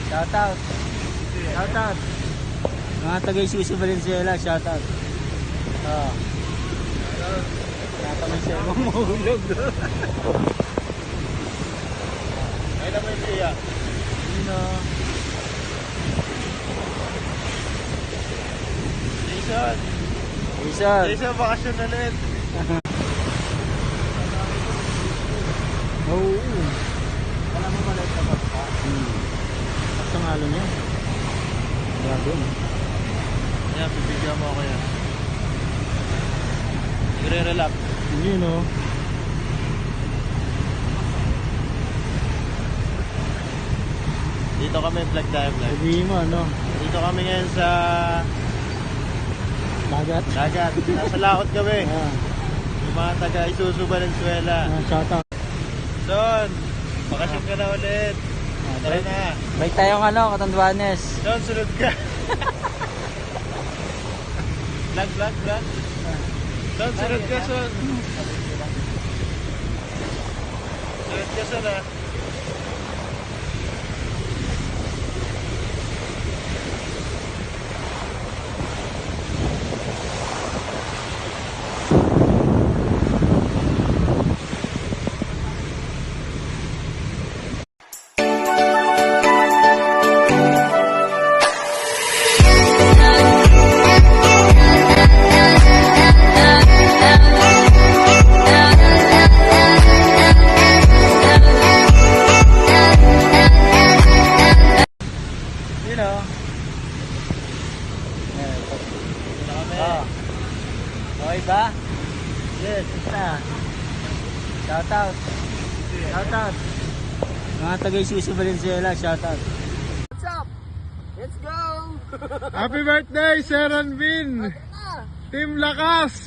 Shoutout. Shoutout. Mga taga-Isuzu Valenzuela, shoutout. Oh. Shoutout siya mahulog. Ay naman siya. Sino? Jason. Jason. Jason, bakasyon na ulit. Oo. Alam mo maliit na ba? Basta ng halo niya. Grabe yun. Ayan, pipigyan mo ako yan. Nagre-relax. Yun o. Dito kami, vlog tayo vlog. Sabihin mo ano? Dito kami ngayon sa Dagat. dagat. Nasa laot kami. Ah, Yung mga taga-Isuzu Valenzuela. shoutout. Son, bakasyon ka na ulit. Tara na. Balik tayong ano, Katanduanes. Son, sunod ka. Vlog. Son, sunod ka, Son. Sunod ka, Son, ha. Yun o. Oh. Okay ba? Yes, basta. Shoutout. Shoutout. Mga taga-Isuzu Valenzuela, shoutout. What's up? Let's go! Happy birthday, Sir Ranvin! Team Lakas!